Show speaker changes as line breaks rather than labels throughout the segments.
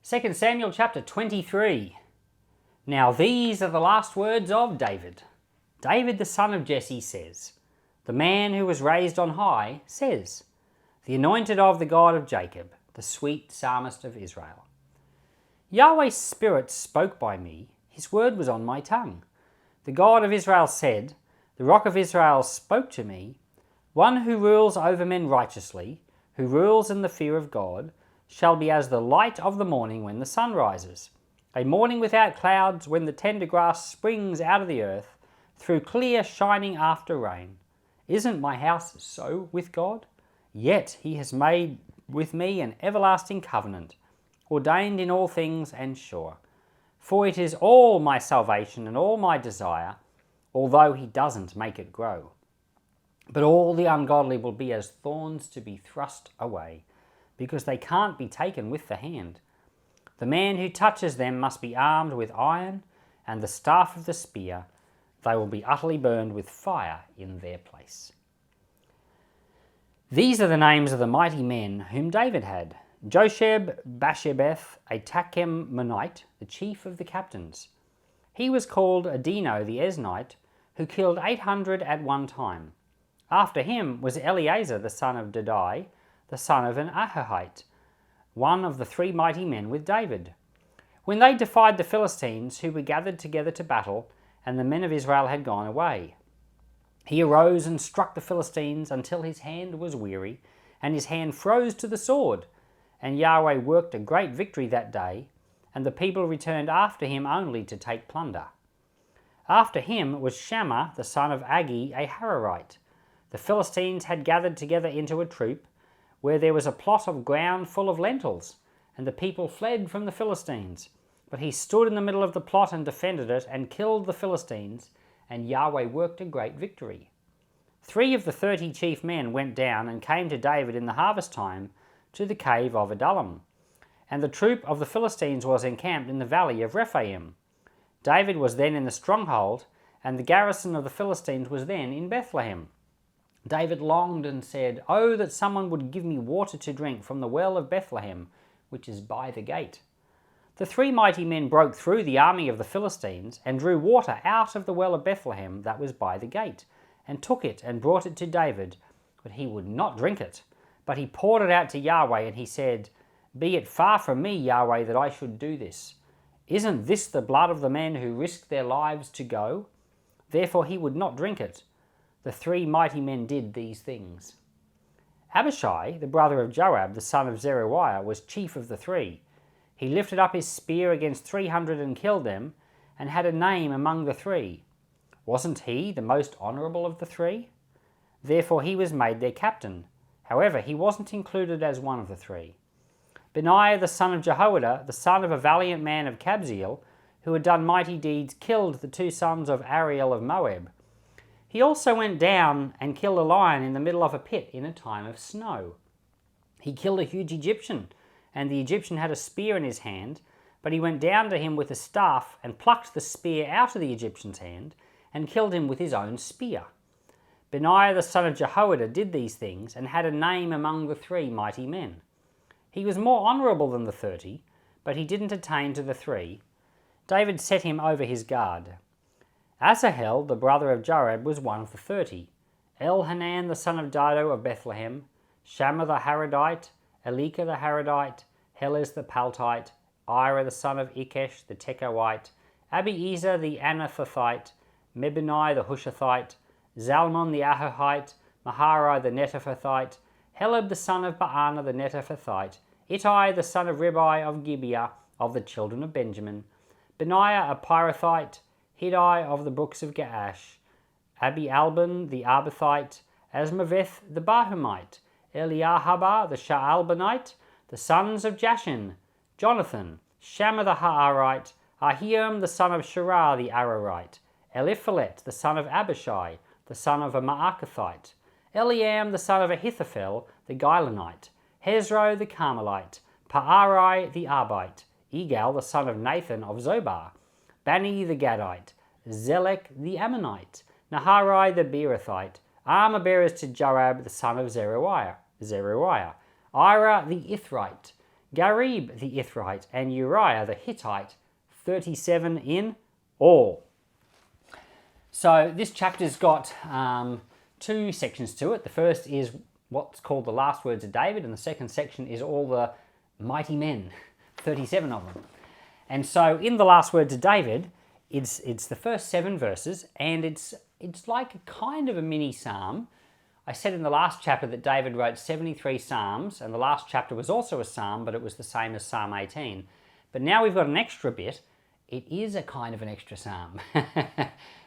2 Samuel chapter 23. Now these are the last words of David. David the son of Jesse says, the man who was raised on high says, the anointed of the God of Jacob, the sweet psalmist of Israel. Yahweh's Spirit spoke by me, his word was on my tongue. The God of Israel said, the Rock of Israel spoke to me, one who rules over men righteously, who rules in the fear of God, shall be as the light of the morning when the sun rises, a morning without clouds when the tender grass springs out of the earth, through clear shining after rain. Isn't my house so with God? Yet he has made with me an everlasting covenant, ordained in all things and sure. For it is all my salvation and all my desire, although he doesn't make it grow. But all the ungodly will be as thorns to be thrust away, because they can't be taken with the hand. The man who touches them must be armed with iron and the staff of the spear. They will be utterly burned with fire in their place. These are the names of the mighty men whom David had. Josheb-Basshebeth, a Tachemmonite, the chief of the captains. He was called Adino the Eznite, who killed 800 at one time. After him was Eleazar the son of Dodai, the son of an Ahahite, one of the three mighty men with David. When they defied the Philistines, who were gathered together to battle, and the men of Israel had gone away, he arose and struck the Philistines until his hand was weary, and his hand froze to the sword. And Yahweh worked a great victory that day, and the people returned after him only to take plunder. After him was Shammah the son of Agi, a Hararite. The Philistines had gathered together into a troop, where there was a plot of ground full of lentils, and the people fled from the Philistines. But he stood in the middle of the plot and defended it, and killed the Philistines, and Yahweh worked a great victory. 3 of the 30 chief men went down and came to David in the harvest time to the cave of Adullam, and the troop of the Philistines was encamped in the valley of Rephaim. David was then in the stronghold, and the garrison of the Philistines was then in Bethlehem. David longed and said, "Oh, that someone would give me water to drink from the well of Bethlehem, which is by the gate." The 3 mighty men broke through the army of the Philistines and drew water out of the well of Bethlehem that was by the gate, and took it and brought it to David, but he would not drink it. But he poured it out to Yahweh, and he said, "Be it far from me, Yahweh, that I should do this. Isn't this the blood of the men who risked their lives to go?" Therefore he would not drink it. The 3 mighty men did these things. Abishai, the brother of Joab, the son of Zeruiah, was chief of the 3. He lifted up his spear against 300 and killed them, and had a name among the 3. Wasn't he the most honourable of the 3? Therefore he was made their captain. However, he wasn't included as one of the 3. Benaiah the son of Jehoiada, the son of a valiant man of Kabzeel, who had done mighty deeds, killed the 2 sons of Ariel of Moab. He also went down and killed a lion in the middle of a pit in a time of snow. He killed a huge Egyptian, and the Egyptian had a spear in his hand, but he went down to him with a staff and plucked the spear out of the Egyptian's hand and killed him with his own spear. Benaiah the son of Jehoiada did these things and had a name among the 3 mighty men. He was more honourable than the 30, but he didn't attain to the 3. David set him over his guard. Asahel, the brother of Joab, was one of the 30. Elhanan the son of Dodo of Bethlehem, Shammah the Haradite, Elika the Haradite, Helez the Paltite, Ira the son of Ikesh the Tekoite, Abiezer the Anathothite, Mebunai the Hushathite, Zalmon the Ahohite, Maharai the Netophathite, Heleb the son of Baana the Netophathite, Ittai the son of Ribai of Gibeah of the children of Benjamin, Benaiah a Pirathite, Hiddai of the brooks of Gaash, Abi-Albon the Arbathite, Asmaveth the Bahumite, Eliahabah the Shaalbanite, the sons of Jashin, Jonathan, Shammah the Haarite, Ahiam the son of Shirah the Ararite, Eliphalet the son of Abishai, the son of a Maacathite, Eliam the son of Ahithophel the Gilonite, Hezro the Carmelite, Paarai the Arbite, Egal the son of Nathan of Zobar, Bani the Gadite, Zelek the Ammonite, Naharai the Beerothite, armor-bearers to Joab the son of Zeruiah, Ira the Ithrite, Gareb the Ithrite, and Uriah the Hittite, 37 in all. So this chapter's got two sections to it. The first is what's called the last words of David, and the second section is all the mighty men, 37 of them. And so in the last words of David, it's the first 7 verses, and it's like a kind of a mini psalm. I said in the last chapter that David wrote 73 psalms, and the last chapter was also a psalm, but it was the same as Psalm 18. But now we've got an extra bit. It is a kind of an extra psalm.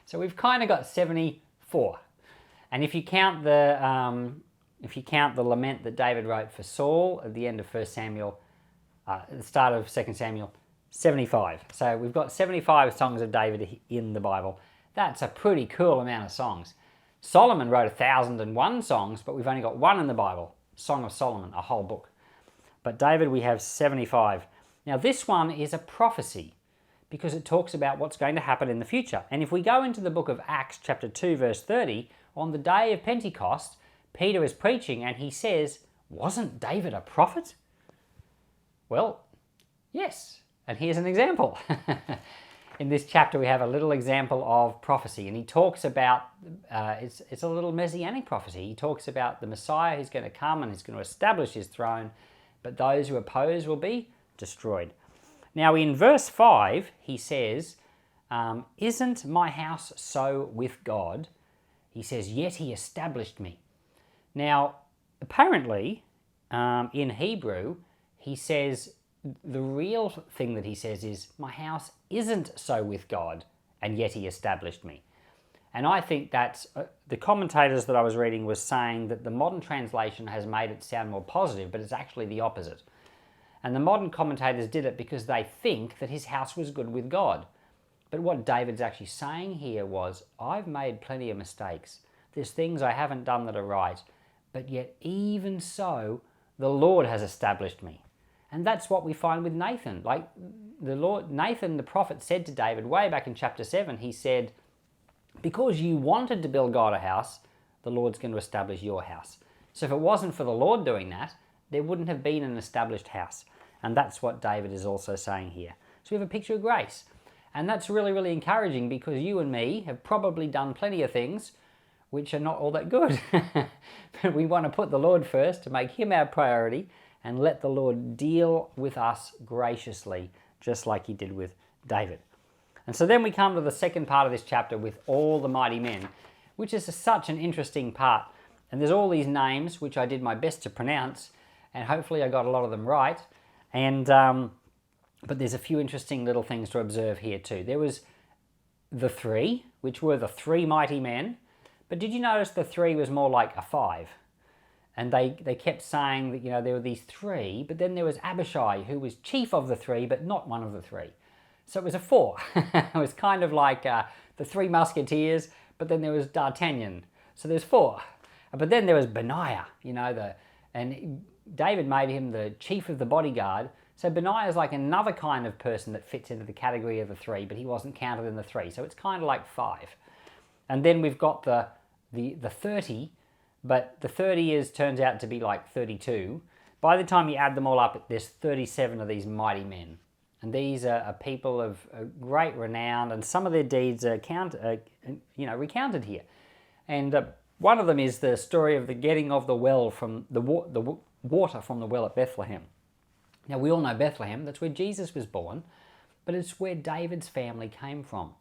So we've kind of got 74. And if you count the lament that David wrote for Saul at the end of 1 Samuel, at the start of 2 Samuel, 75. So we've got 75 songs of David in the Bible. That's a pretty cool amount of songs. Solomon wrote 1,001 songs, but we've only got one in the Bible, Song of Solomon, a whole book. But David, we have 75. Now this one is a prophecy because it talks about what's going to happen in the future. And if we go into the book of Acts, chapter 2, verse 30, on the day of Pentecost, Peter is preaching and he says, "Wasn't David a prophet?" Well, yes. And here's an example. In this chapter, we have a little example of prophecy, and he talks about, it's a little Messianic prophecy. He talks about the Messiah who's going to come and he's going to establish his throne, but those who oppose will be destroyed. Now, in verse 5, he says, "Isn't my house so with God?" He says, "Yet he established me." Now, apparently, in Hebrew, he says, the real thing that he says is, "My house isn't so with God, and yet he established me." And I think that's, the commentators that I was reading was saying that the modern translation has made it sound more positive, but it's actually the opposite. And the modern commentators did it because they think that his house was good with God. But what David's actually saying here was, I've made plenty of mistakes. There's things I haven't done that are right, but yet even so, the Lord has established me. And that's what we find with Nathan. Like Nathan, the prophet, said to David way back in chapter 7, he said, "Because you wanted to build God a house, the Lord's going to establish your house." So if it wasn't for the Lord doing that, there wouldn't have been an established house. And that's what David is also saying here. So we have a picture of grace. And that's really, really encouraging because you and me have probably done plenty of things which are not all that good. But we want to put the Lord first, to make him our priority, and let the Lord deal with us graciously, just like he did with David. And so then we come to the second part of this chapter with all the mighty men, which is such an interesting part. And there's all these names, which I did my best to pronounce, and hopefully I got a lot of them right. And but there's a few interesting little things to observe here too. There was the 3, which were the 3 mighty men. But did you notice the 3 was more like a 5? And they kept saying that, there were these 3, but then there was Abishai, who was chief of the 3, but not one of the 3. So it was a 4. It was kind of like the 3 musketeers, but then there was D'Artagnan. So there's 4. But then there was Benaiah, and David made him the chief of the bodyguard. So Benaiah is like another kind of person that fits into the category of the 3, but he wasn't counted in the 3. So it's kind of like 5. And then we've got the 30, but the 30 turns out to be like 32. By the time you add them all up, there's 37 of these mighty men. And these are people of great renown, and some of their deeds are recounted here. And one of them is the story of the getting of the well from the water from the well at Bethlehem. Now, we all know Bethlehem, that's where Jesus was born, but it's where David's family came from.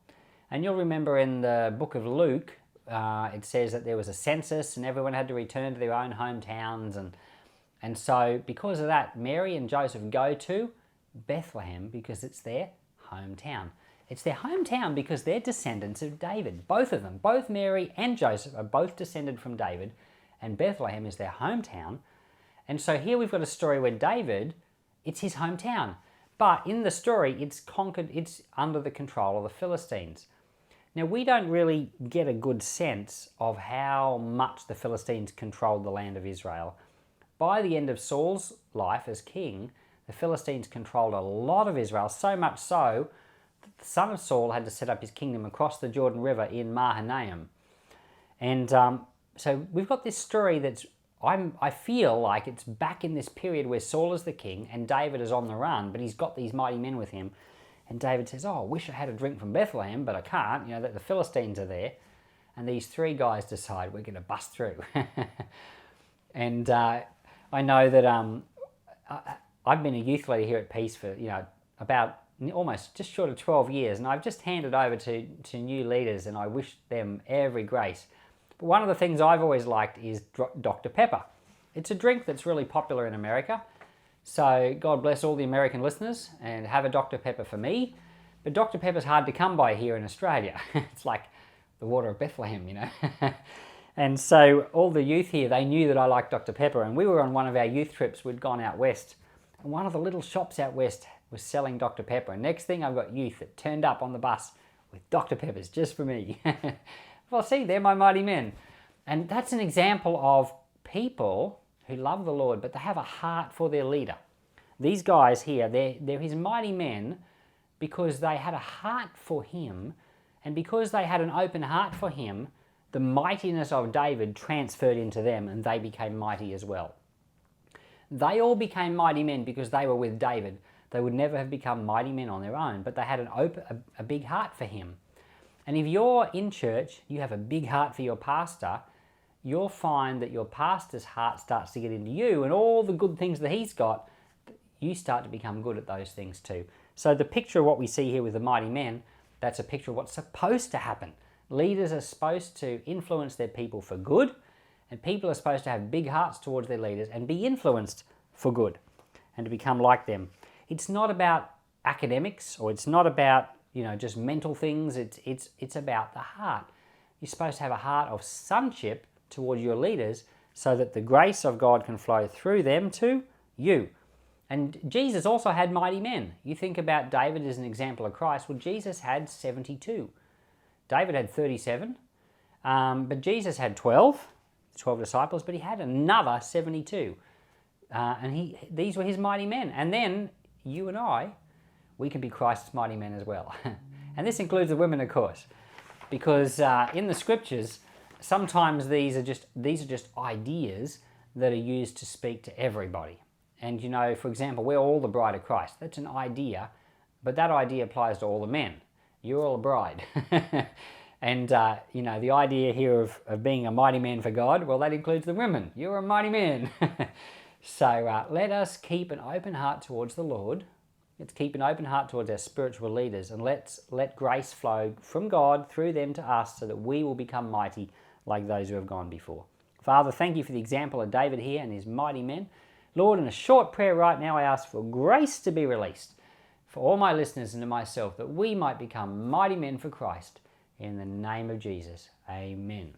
And you'll remember in the book of Luke, it says that there was a census and everyone had to return to their own hometowns. And so because of that, Mary and Joseph go to Bethlehem because it's their hometown. It's their hometown because they're descendants of David. Both of them, both Mary and Joseph, are both descended from David, and Bethlehem is their hometown. And so here we've got a story where David, it's his hometown. But in the story, it's under the control of the Philistines. Now, we don't really get a good sense of how much the Philistines controlled the land of Israel. By the end of Saul's life as king, the Philistines controlled a lot of Israel, so much so that the son of Saul had to set up his kingdom across the Jordan River in Mahanaim. And so we've got this story that's I feel like it's back in this period where Saul is the king and David is on the run, but he's got these mighty men with him. And David says, oh, I wish I had a drink from Bethlehem, but I can't, that the Philistines are there. And these three guys decide we're going to bust through. And I know that I've been a youth leader here at Peace for, about almost just short of 12 years. And I've just handed over to new leaders, and I wish them every grace. But one of the things I've always liked is Dr. Pepper. It's a drink that's really popular in America. So God bless all the American listeners, and have a Dr. Pepper for me. But Dr. Pepper's hard to come by here in Australia. It's like the water of Bethlehem, And so all the youth here, they knew that I liked Dr. Pepper, and we were on one of our youth trips. We'd gone out west, and one of the little shops out west was selling Dr. Pepper. And next thing, I've got youth that turned up on the bus with Dr. Peppers just for me. Well, see, they're my mighty men. And that's an example of people who love the Lord, but they have a heart for their leader. These guys here, they're his mighty men because they had a heart for him, and because they had an open heart for him, the mightiness of David transferred into them, and they became mighty as well. They all became mighty men because they were with David. They would never have become mighty men on their own, but they had a big heart for him. And if you're in church, you have a big heart for your pastor, you'll find that your pastor's heart starts to get into you, and all the good things that he's got, you start to become good at those things too. So the picture of what we see here with the mighty men, that's a picture of what's supposed to happen. Leaders are supposed to influence their people for good, and people are supposed to have big hearts towards their leaders and be influenced for good and to become like them. It's not about academics, or it's not about just mental things. It's about the heart. You're supposed to have a heart of sonship towards your leaders so that the grace of God can flow through them to you. And Jesus also had mighty men. You think about David as an example of Christ. Well, Jesus had 72. David had 37. But Jesus had 12 disciples, but he had another 72. And these were his mighty men. And then you and I, we can be Christ's mighty men as well. And this includes the women, of course, because in the scriptures, sometimes these are just ideas that are used to speak to everybody. And for example, we're all the bride of Christ. That's an idea, but that idea applies to all the men. You're all a bride. And the idea here of being a mighty man for God, well, that includes the women. You're a mighty man. So let us keep an open heart towards the Lord. Let's keep an open heart towards our spiritual leaders, and let's let grace flow from God through them to us so that we will become mighty like those who have gone before. Father, thank you for the example of David here and his mighty men. Lord, in a short prayer right now, I ask for grace to be released for all my listeners and to myself, that we might become mighty men for Christ. In the name of Jesus, amen.